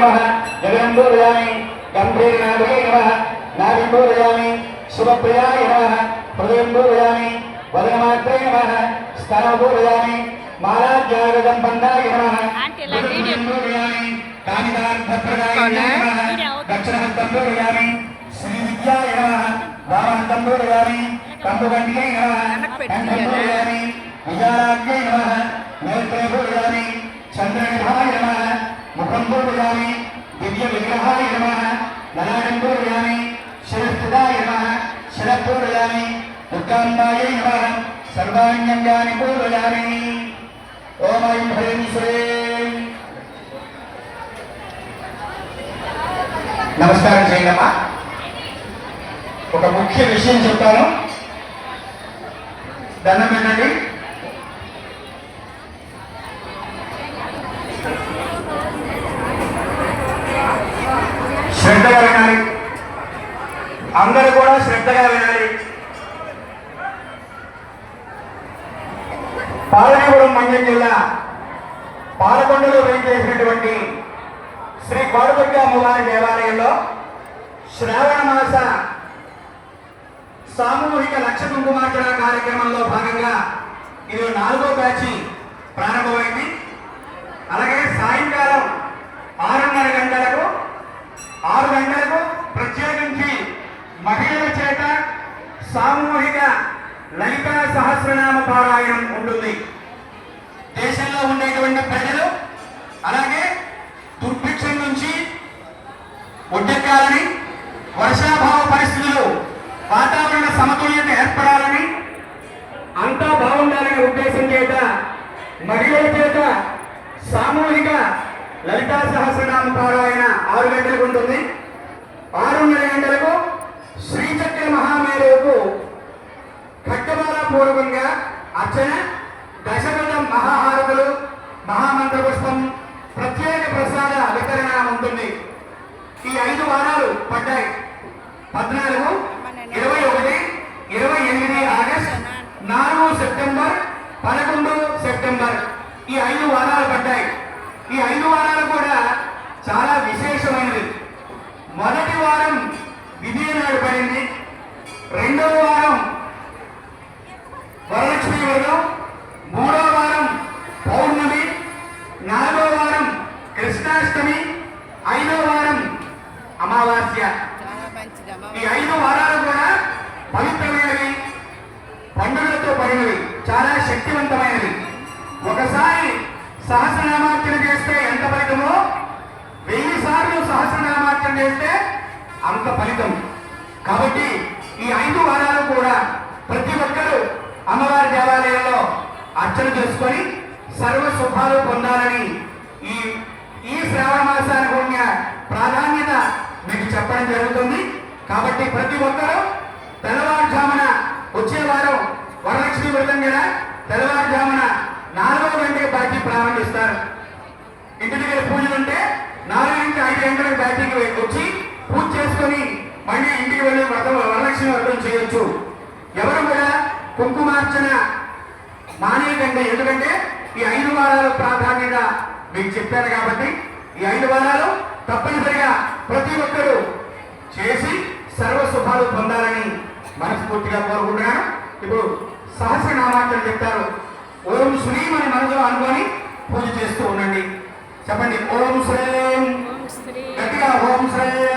नमः जगन्पूरयामि गम्भीरनाभिः नमः नाभिपूरयामि शुभप्रियाय नमः हृदयपूरयामि वदनमात्रे नमः स्तनपूरयामि मालाज्यागदं बन्धाय नमः पूरयामि कामितार्थप्रदाय नमः दक्षिणहस्तं पूरयामि श्रीविद्याय नमः वामहस्तं पूरयामि कम्बुगण्डियै नमः कण्ठं पूरयामि विजालाग्यै नमः नेत्रे पूरयामि चन्द्रनिभाय नमः मुखं पूरयामि दिव्यविग्रहाय नमः ललाटं पूरयामि शिरस्थिताय नमः शिरः पूरयामि दुर्गाम्बायै नमः सर्वाण्यङ्गानि पूरयामि ओम ऐं ह्रीं श्रीं నమస్కారం చేయండమ్మా. ఒక ముఖ్య విషయం చెప్తాను, దండం పెట్టండి. శ్రద్ధగా వినాలి, అందరూ కూడా శ్రద్ధగా వినాలి. పాలనగూడెం మండ్యం జిల్లా పాలకొండలో వేయించేసినటువంటి శ్రీ కోడదుర్గ అమ్మవారి దేవాలయంలో శ్రావణ మాస సామూహిక లక్ష కుంకుమార్చన కార్యక్రమంలో భాగంగా ఇది 4వ బ్యాచ్ ప్రారంభమైంది. అలాగే సాయంకాలం 6:30 గంటలకు 6 గంటలకు ప్రత్యేకించి మహిళల చేత సామూహిక లలితా సహస్రనామ పారాయణం ఉంటుంది. దేశంలో ఉండేటువంటి ప్రజలు అలాగే దుర్భిక్షం నుంచి ఉద్యోగాలని, వర్షాభావ పరిస్థితులు, వాతావరణ సమతుల్యత ఏర్పడాలని, అంతా బాగుండాలనే ఉద్దేశం చేత మహిళల చేత సామూహిక లలితా సహస్రనామ పారాయణ 6 గంటలకు ఉంటుంది. 6:30 గంటలకు శ్రీచక్ర మహామేరుకు ఖడ్గమాల పూర్వకంగా అర్చన, దశరథ మహాహారతులు, మహామంత్ర పుష్పం, ప్రత్యేక ప్రసాద వితరణ ఉంటుంది. ఈ 5 వారాలు పడ్డాయి. 14, 21, 28 ఆగస్ట్, 4 సెప్టెంబర్, 11 సెప్టెంబర్ ఈ 5 వారాలు పడ్డాయి. ఈ 5 వారాలు కూడా చాలా విశేషమైనవి. మొదటి వారం విజయ నాడు పడింది. 2వ వారం వరలక్ష్మి వ్రతం, 3వ వారం పౌర్ణమి, 4వ వారం కృష్ణాష్టమి, 5వ వారం అమావాస్య. ఈ 5 వారాలు కూడా పవిత్రమైనవి, పండుగలతో పడినవి, చాలా శక్తివంతమైనవి. ఒకసారి సహస్రనామార్చన చేస్తే ఎంత ఫలితమో 1000 సార్లు సహస్రనామార్చన చేస్తే అంత ఫలితం. కాబట్టి ఈ 5 వారాలు కూడా ప్రతి ఒక్కరూ అమ్మవారి దేవాలయంలో అర్చన చేసుకొని సర్వ శుభాలు పొందాలని ఈ శ్రావణ మాసానికి ఉన్న ప్రాధాన్యత మీకు చెప్పడం జరుగుతుంది. కాబట్టి ప్రతి ఒక్కరూ తెల్లవారుజామున వచ్చే వారం వరలక్ష్మి వ్రతం కదా, తెల్లవారుజామున 4వ గంటకి బ్యాటరీ ప్రారంభిస్తారు. ఇంటి దగ్గర పూజలు ఉంటే 4 నుంచి 5 గంటలకు బ్యాటరీకి వచ్చి పూజ చేసుకొని మళ్ళీ ఇంటికి వెళ్ళి వరలక్ష్మి వ్రతం చేయొచ్చు. ఎవరు కూడా కుంకుమార్చన మానేయకండి. ఎందుకంటే ఈ 5 వారాల ప్రాధాన్యత మీకు చెప్పాను కాబట్టి ఈ 5 వారాలు తప్పనిసరిగా ప్రతి ఒక్కరూ చేసి సర్వ శుభాలు పొందాలని మనస్ఫూర్తిగా కోరుకుంటున్నాను. ఇప్పుడు సహస్రనామార్చన చెప్తారు. ఓం శ్రీం అని మనసులో అనుకొని పూజ చేస్తూ ఉండండి. చెప్పండి ఓం శ్రీం, గట్టిగా ఓం శ్రీం.